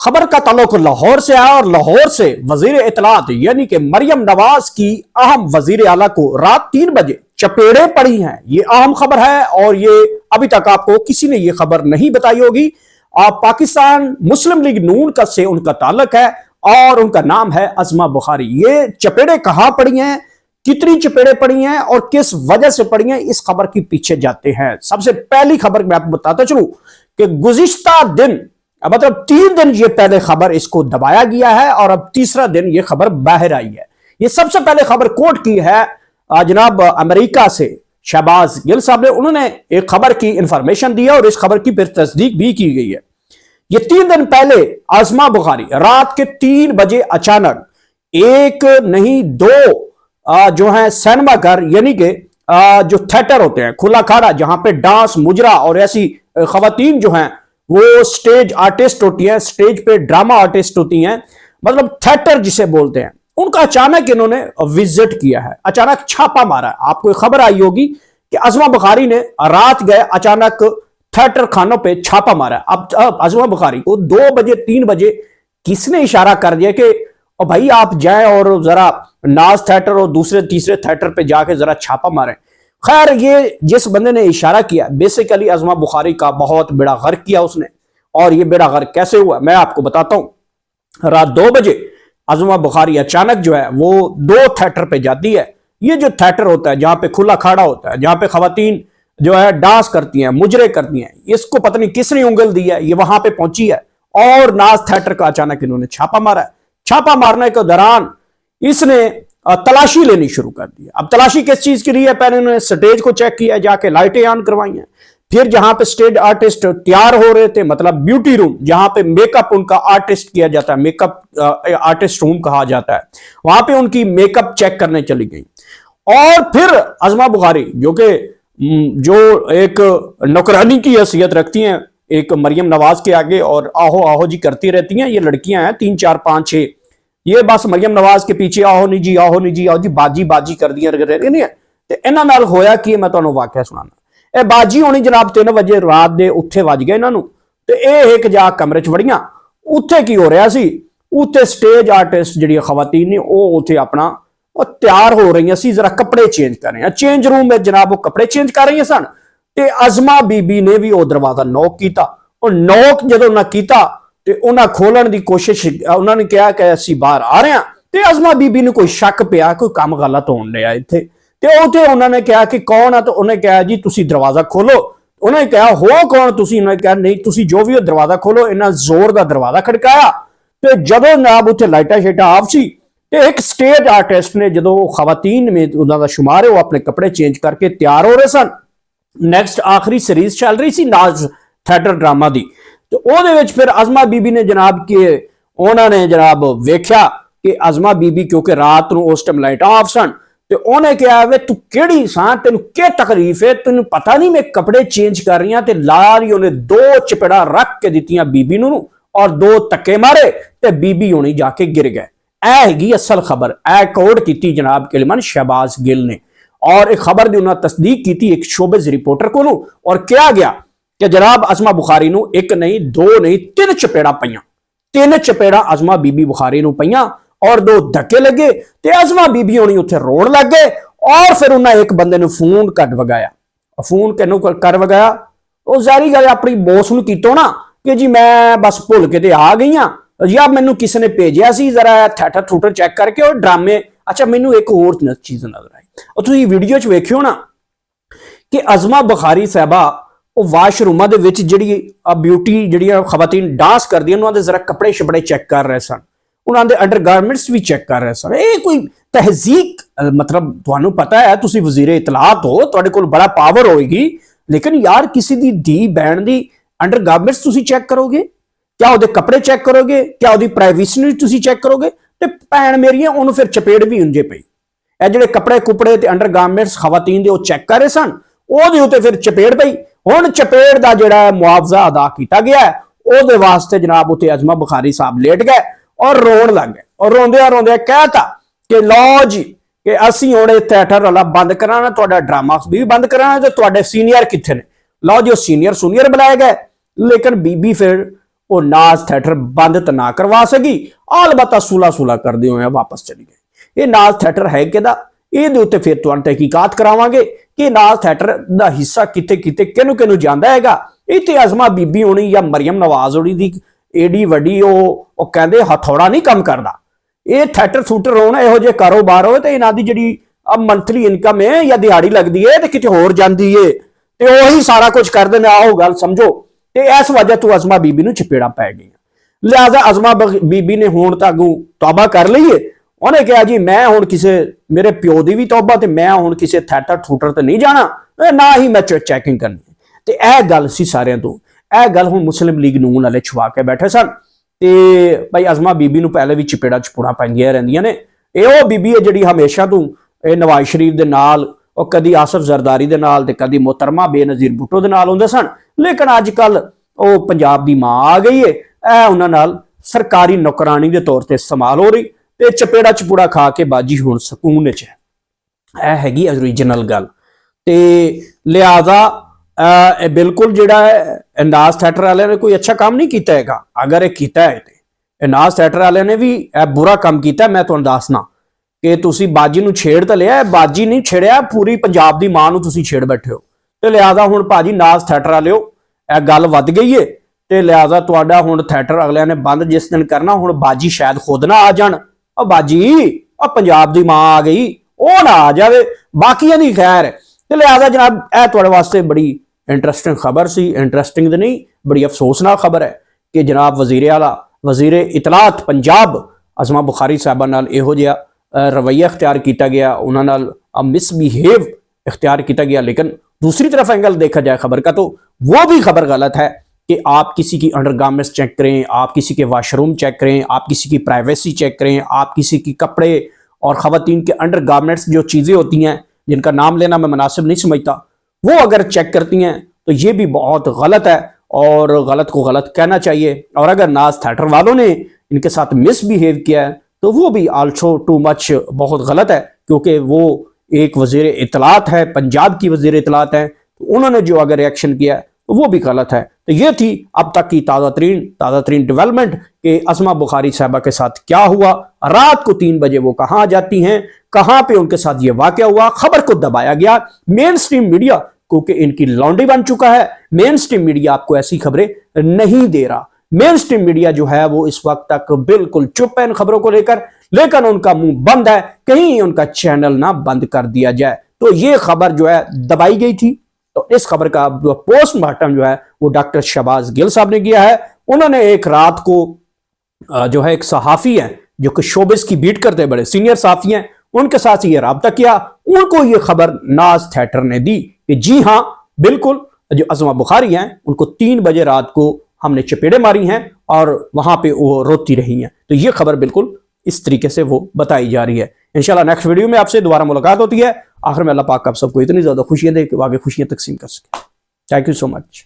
खबर का ताल्लुक लाहौर से है और लाहौर से वजीर इतलात यानी कि मरियम नवाज की अहम वजीर आला को रात 3 बजे चपेड़े पड़ी हैं। ये अहम खबर है और ये अभी तक आपको किसी ने ये खबर नहीं बताई होगी। पाकिस्तान मुस्लिम लीग नून का से उनका ताल्लुक है और उनका नाम है अज़मा बुखारी। ये चपेड़े कहां पड़ी हैं, कितनी चपेड़े पड़ी हैं और किस वजह से पड़ी हैं, इस खबर के पीछे जाते हैं। सबसे पहली खबर मैं आपको बताता चलूं कि गुज़िश्ता दिन मतलब 3 दिन ये पहले खबर इसको दबाया गया है और अब तीसरा दिन ये खबर बाहर आई है। ये सबसे पहले खबर कोट की है जनाब अमेरिका से शहबाज गिल साहब ने। उन्होंने एक खबर की इंफॉर्मेशन दी है और इस खबर की फिर तस्दीक भी की गई है। ये 3 दिन पहले अज़मा बुखारी रात के 3 बजे अचानक एक नहीं 2 जो है सिनेमा घर यानी कि जो थिएटर होते हैं खुला खाड़ा जहां पे डांस मुजरा और ऐसी खवातीन जो हैं वो स्टेज आर्टिस्ट होती हैं, स्टेज पे ड्रामा आर्टिस्ट होती हैं, मतलब थिएटर जिसे बोलते हैं, उनका अचानक इन्होंने विजिट किया है, अचानक छापा मारा है। आपको खबर आई होगी कि अज़मा बुखारी ने रात गए अचानक थिएटर खानों पे छापा मारा है। अब अज़मा बुखारी को 2 बजे 3 बजे किसने इशारा कर दिया कि भाई आप जाएं और जरा नाज थिएटर और दूसरे तीसरे थिएटर पे जाके जरा छापा मारें। खैर ये जिस बंदे ने इशारा किया बेसिकली अज़मा बुखारी का बहुत बड़ा गर्क किया उसने। और ये बड़ा गर्क कैसे हुआ मैं आपको बताता हूं। रात 2 बजे अज़मा बुखारी अचानक जो है वो 2 थिएटर पे जाती है। ये जो थिएटर होता है जहां पे खुला खाड़ा होता है, जहां पे खवातीन जो है डांस करती हैं, मुजरे करती हैं, इसको पता नहीं किसने उंगल दी है, ये वहां पे पहुंची है और नाज थिएटर का अचानक इन्होंने छापा मारा है। छापा मारने के दौरान इसने तलाशी लेनी शुरू कर दी। अब तलाशी किस चीज की रही है, पहले उन्होंने स्टेज को चेक किया, जाके लाइटें ऑन करवाई हैं, फिर जहां पे स्टेज आर्टिस्ट तैयार हो रहे थे, मतलब ब्यूटी रूम जहां पे मेकअप उनका आर्टिस्ट किया जाता है, मेकअप आर्टिस्ट रूम कहा जाता है, वहां पे उनकी मेकअप चेक करने चली गई। और फिर अज़मा बुखारी जो एक नौकरानी की हैसियत रखती हैं एक मरियम नवाज के आगे और आहो आहो जी करती रहती हैं, ये लड़कियां हैं 3 4 5 6, ये बस मरियम नवाज के पीछे आहो नहीं जी आओ जी बाजी बाजी कर दी नहीं है। इन्हां नाल होया कि मैं तुहानूं वाकया सुनाना। ये बाजी होनी जनाब 3 बजे रात दे उत्थे वज गए इन्हां नूं ते ये एक जा कमरे च वड़ियां। उत्थे की हो रहा सी, उत्थे स्टेज आर्टिस्ट जिहड़ियां खवातीन ने वो उत्थे अपना तैयार हो रही सी, जरा कपड़े चेंज कर रहे हैं, चेंज रूम में जनाब वो कपड़े चेंज कर रही सन। ते अज़मा बीबी ने भी वो दरवाजा नॉक किया और नॉक जदों उन्हां कीता ते उन्हां खोलण दी कोशिश, उन्होंने कहा कि असीं बाहर आ रहे हैं। ते अज़मा बीबी ने कोई शक पिया कोई काम गलत होण लिया इत्थे ते उत्थे उन्होंने कहा कि कौन है, तो उन्हें कहा जी तुसीं दरवाजा खोलो। उन्हें कहा हो कौन तुसीं, उन्होंने कहा नहीं तुसीं जो भी हो दरवाजा खोलो। इन्हां जोर दा दरवाजा खड़काया ते जदों जनाब उत्थे लाइटां शाइटां ऑफ सी ते एक स्टेज आर्टिस्ट ने जदों खवातीन में उन्हां दा शुमार है वो अपने कपड़े चेंज करके तैयार हो रहे सन। नैक्सट आखिरी सीरीज चल रही सी नाज थिएटर ड्रामा दी। तो ਉਹਦੇ ਵਿੱਚ फिर अज़मा बीबी ने जनाब के उन्होंने जनाब वेख्या कि अज़मा बीबी क्योंकि रात को उस टाइम लाइट ऑफ सन तो उन्हें कहा वे तू केड़ी सा, तेन क्या तकलीफ है, तेन पता नहीं मैं कपड़े चेंज कर रही हाँ। लाल ही उन्हें 2 चपेड़ा रख के दित्तियां बीबी नूं और 2 धक्के मारे ते बीबी होनी जाके गिर गए। ऐ हैगी असल खबर, ऐ कोड की जनाब किलमन शहबाज गिल ने और एक खबर की उन्होंने तस्दीक की एक शोबिज रिपोर्टर को और कहा गया कि जनाब अज़मा बुखारी नूं 1 नहीं 2 नहीं 3 चपेड़ा पईयां, 3 चपेड़ा अज़मा बीबी बुखारी नूं पईयां और 2 धक्के लगे ते अज़मा बीबी होनी उत्थे रोड़ लग गए। और फिर उन्हें एक बंदे नूं फोन कर वगाया, फोन किनू कर वगाया, वो जारी गल अपनी बॉस नूं कीतो ना कि जी मैं बस भुल के ते आ गई हाँ या मैनू किसी ने भेजा सी जरा थिएटर थूटर चेक करके और ड्रामे। अच्छा मैनू एक होर चीज नजर आई और तुसीं वीडियो च वेखियो ना कि अज़मा बुखारी साहबा वाशरूमां दे विच जिहड़ी ब्यूटी जिहड़ियां खवातीन डांस करदियां उन्हां दे जरा कपड़े शपड़े चेक कर रहे सन, उन्हां दे अंडरगारमेंट्स भी चेक कर रहे सन। ये कोई तहजीक मतलब तुहानूं पता है तुसीं वजीरे इतलात हो, तुहाडे कोल बड़ा पावर होएगी, लेकिन यार किसी दी धी बहन दी अंडरगारमेंट्स तुसीं चेक करोगे क्या, उहदे कपड़े चेक करोगे क्या, उहदी प्राइवेसी नूं तुसीं चेक करोगे? ते भैन मेरियां उहनूं फिर चपेड़ भी उंजे पई। ਇਹ ਜਿਹੜੇ कपड़े कुपड़े ते अंडरगारमेंट्स खवातीन दे चेक कर रहे सन ਉਹਦੇ ਉੱਤੇ फिर चपेड़ पई। हुण चपेड़ का जिहड़ा मुआवजा अदा किया गया है ਉਹਦੇ वास्ते जनाब उत्ते अज़मा बुखारी साहब लेट गए और रोन लग गए और रोंदिया रोंदिया कहता कि लो जी कि असीं हुण थिएटर वाला बंद कराना, तुहाडा ड्रामा भी बंद कराना ते तुहाडे सीनियर कित्थे ने। लो जी सीनियर बुलाए गए, लेकिन बीबी फिर ਉਹ ਨਾਜ਼ ਥੀਏਟਰ ਬੰਦ ਤਾਂ ਨਾ ਕਰਵਾ ਸਕੀ, अलबत्ता सुला करते हुए वापस चली गई। ये नाज थिएटर है किहदा, ਇਹਦੇ ਉੱਤੇ ਫਿਰ ਤੁਹਾਨੂੰ ਤਹਿਕੀਕਾਤ ਕਰਾਵਾਂਗੇ ਕਿ ਨਾਜ਼ ਥੀਏਟਰ ਦਾ ਹਿੱਸਾ ਕਿਤੇ ਕਿਤੇ ਕਿਹਨੂੰ ਕਿਹਨੂੰ ਜਾਂਦਾ ਹੈਗਾ। ਇੱਥੇ ਅਜ਼ਮਾ ਬੀਬੀ ਹੋਣੀ ਜਾਂ ਮਰੀਮ ਨਵਾਜ਼ ਹੋਣੀ ਦੀ ਏਡੀ ਵੱਡੀ ਉਹ ਕਹਿੰਦੇ ਹਥੌੜਾ ਨਹੀਂ ਕੰਮ ਕਰਦਾ। ਇਹ ਥੀਏਟਰ ਥੂਟਰ ਹੋਣਾ ਇਹੋ ਜਿਹੇ ਕਾਰੋਬਾਰ ਹੋਵੇ ਤੇ ਇਹਨਾਂ ਦੀ ਜਿਹੜੀ ਮੰਥਲੀ ਇਨਕਮ ਹੈ ਜਾਂ ਦਿਹਾੜੀ ਲੱਗਦੀ ਹੈ ਤੇ ਕਿਤੇ ਹੋਰ ਜਾਂਦੀ ਹੈ ਤੇ ਉਹੀ ਸਾਰਾ ਕੁਝ ਕਰਦੇ ਨੇ। ਆਹੋ ਗੱਲ ਸਮਝੋ। ਤੇ ਇਸ ਵਜ੍ਹਾ ਤੋਂ ਅਜ਼ਮਾ ਬੀਬੀ ਨੂੰ ਚਪੇੜਾ ਪੈ ਗਈਆਂ। ਲਿਹਾਜ਼ਾ ਅਜ਼ਮਾ ਬੀਬੀ ਨੇ ਹੁਣ ਤੱਕ ਤੌਬਾ ਕਰ ਲਈ ਹੈ। ਉਹਨੇ ਕਿਹਾ ਜੀ ਮੈਂ ਹੁਣ ਕਿਸੇ ਮੇਰੇ ਪਿਓ ਦੀ ਵੀ ਤੌਬਾ ਤੇ ਮੈਂ ਹੁਣ ਕਿਸੇ ਥੀਏਟਰ ਥੂਟਰ ਤੇ ਨਹੀਂ ਜਾਣਾ, ਨਾ ਹੀ ਮੈਂ ਚੈਕਿੰਗ ਕਰਨੀ। ਤੇ ਇਹ ਗੱਲ ਸੀ ਸਾਰਿਆਂ ਤੋਂ। ਇਹ ਗੱਲ ਹੁਣ ਮੁਸਲਿਮ ਲੀਗ ਨੂਨ ਵਾਲੇ ਛੁਪਾ ਕੇ ਬੈਠੇ ਸਨ ਤੇ ਭਾਈ ਅਜ਼ਮਾ ਬੀਬੀ ਨੂੰ ਪਹਿਲੇ ਵੀ ਚਪੇੜਾ ਚਪੂੜਾ ਪੈਂਦੀਆਂ ਰਹਿੰਦੀਆਂ ਨੇ। ਇਹ ਉਹ ਬੀਬੀ ਹੈ ਜਿਹੜੀ ਹਮੇਸ਼ਾ ਤੋਂ ਇਹ ਨਵਾਜ਼ ਸ਼ਰੀਫ ਦੇ ਨਾਲ, ਉਹ ਕਦੀ ਆਸਫ ਜ਼ਰਦਾਰੀ ਦੇ ਨਾਲ ਤੇ ਕਦੀ ਮੁਹਤਰਮਾ ਬੇਨਜ਼ੀਰ ਭੁੱਟੋ ਦੇ ਨਾਲ ਹੁੰਦੇ ਸਨ। ਲੇਕਿਨ ਅੱਜ ਕੱਲ ਉਹ ਪੰਜਾਬ ਦੀ ਮਾਂ ਆ ਗਈ ਹੈ। ਇਹ ਉਹਨਾਂ ਨਾਲ ਸਰਕਾਰੀ ਨੌਕਰਾਨੀ ਦੇ ਤੌਰ ਤੇ ਇਸਤੇਮਾਲ ਹੋ ਰਹੀ ਤੇ ਚਪੇੜਾ ਚਪੂੜਾ ਖਾ ਕੇ ਬਾਜੀ ਹੁਣ ਸਕੂਨ ਵਿੱਚ ਹੈ। ਇਹ ਹੈਗੀ ਓਰੀਜਨਲ ਗੱਲ। ਤੇ ਲਿਹਾਜ਼ਾ ਇਹ ਬਿਲਕੁਲ ਜਿਹੜਾ ਹੈ ਨਾਜ਼ ਥੀਏਟਰ ਵਾਲਿਆਂ ਨੇ ਕੋਈ ਅੱਛਾ ਕੰਮ ਨਹੀਂ ਕੀਤਾ ਹੈਗਾ। ਅਗਰ ਇਹ ਕੀਤਾ ਹੈ ਤੇ ਨਾਜ਼ ਥੀਏਟਰ ਵਾਲਿਆਂ ਨੇ ਵੀ ਇਹ ਬੁਰਾ ਕੰਮ ਕੀਤਾ। ਮੈਂ ਤੁਹਾਨੂੰ ਦੱਸਣਾ ਕਿ ਤੁਸੀਂ ਬਾਜੀ ਨੂੰ ਛੇੜ ਤਾਂ ਲਿਆ, ਬਾਜੀ ਨਹੀਂ ਛੇੜਿਆ, ਪੂਰੀ ਪੰਜਾਬ ਦੀ ਮਾਂ ਨੂੰ ਤੁਸੀਂ ਛੇੜ ਬੈਠੇ ਹੋ। ਤੇ ਲਿਹਾਜ਼ਾ ਹੁਣ ਭਾਜੀ ਨਾਜ਼ ਥੀਏਟਰ ਵਾਲਿਓ ਇਹ ਗੱਲ ਵੱਧ ਗਈ ਏ ਤੇ ਲਿਹਾਜ਼ਾ ਤੁਹਾਡਾ ਹੁਣ ਥੀਏਟਰ ਅਗਲਿਆਂ ਨੇ ਬੰਦ ਜਿਸ ਦਿਨ ਕਰਨਾ, ਹੁਣ ਬਾਜੀ ਸ਼ਾਇਦ ਖੁਦ ਨਾ ਆ ਜਾਣ। ਉਹ ਬਾਜੀ ਉਹ ਪੰਜਾਬ ਦੀ ਮਾਂ ਆ ਗਈ, ਉਹ ਨਾ ਆ ਜਾਵੇ, ਬਾਕੀਆਂ ਦੀ ਖੈਰ ਹੈ। ਤੇ ਲਿਹਾਜ਼ਾ ਜਨਾਬ ਇਹ ਤੁਹਾਡੇ ਵਾਸਤੇ ਬੜੀ ਇੰਟਰਸਟਿੰਗ ਖਬਰ ਸੀ। ਇੰਟਰਸਟਿੰਗ ਤਾਂ ਨਹੀਂ, ਬੜੀ ਅਫਸੋਸਨਾਕ ਖਬਰ ਹੈ ਕਿ ਜਨਾਬ ਵਜ਼ੀਰ ਆਲਾ ਵਜ਼ੀਰ ਇਤਲਾਤ ਪੰਜਾਬ ਅਜ਼ਮਾ ਬੁਖਾਰੀ ਸਾਹਿਬਾ ਨਾਲ ਇਹੋ ਜਿਹਾ रवैया इख्तियार किया गया, उन्होंने मिसबिहेव इख्तियार किया गया। लेकिन दूसरी तरफ एंगल देखा जाए खबर का तो वो भी खबर गलत है कि आप किसी की अंडरगारमेंट्स चेक करें, आप किसी के वाशरूम चेक करें, आप किसी की प्राइवेसी चेक करें, आप किसी की कपड़े और ख़वातीन के अंडरगारमेंट्स जो चीज़ें होती हैं जिनका नाम लेना मैं मुनासिब नहीं समझता, वो अगर चेक करती हैं तो ये भी बहुत गलत है और गलत को गलत कहना चाहिए। और अगर नाज थिएटर वालों ने इनके साथ मिसबिहेव किया है तो वो भी आल्सो टू मच बहुत गलत है, क्योंकि वो एक वज़ीर इत्तलात है, पंजाब की वज़ीर इत्तलात है, तो उन्होंने जो अगर रिएक्शन किया तो वो भी गलत है। तो ये थी अब तक की ताज़ा तरीन डेवलपमेंट कि अज़मा बुखारी साहबा के साथ क्या हुआ। रात को 3 बजे वो कहाँ जाती हैं, कहाँ पे उनके साथ ये वाक़या हुआ। खबर को दबाया गया। मेन स्ट्रीम मीडिया क्योंकि इनकी लॉन्ड्री बन चुका है, मेन स्ट्रीम मीडिया आपको ऐसी खबरें नहीं दे रहा। मेन स्ट्रीम मीडिया जो है वो इस वक्त तक बिल्कुल चुप है इन खबरों को लेकर, लेकिन उनका मुंह बंद है, कहीं उनका चैनल ना बंद कर दिया जाए। तो ये खबर जो है दबाई गई थी। तो इस खबर का जो पोस्टमार्टम जो है वो डॉक्टर शहबाज गिल साहब ने किया है। उन्होंने एक रात को जो है एक सहाफ़ी है जो कि शोबिस की बीट करते बड़े सीनियर सहाफ़ी हैं, उनके साथ ये रब्ता किया। उनको ये खबर नाज थिएटर ने दी कि जी हाँ बिल्कुल जो अज़मा बुखारी हैं उनको 3 बजे रात को हमने चपेड़े मारी हैं और वहां पे वो रोती रही हैं। तो ये खबर बिल्कुल इस तरीके से वो बताई जा रही है। इंशाल्लाह नेक्स्ट वीडियो में आपसे दोबारा मुलाकात होती है। आखिर में अल्लाह पाक आप सबको इतनी ज़्यादा खुशियां दे कि आगे खुशियां तकसीम कर सके। Thank you so much.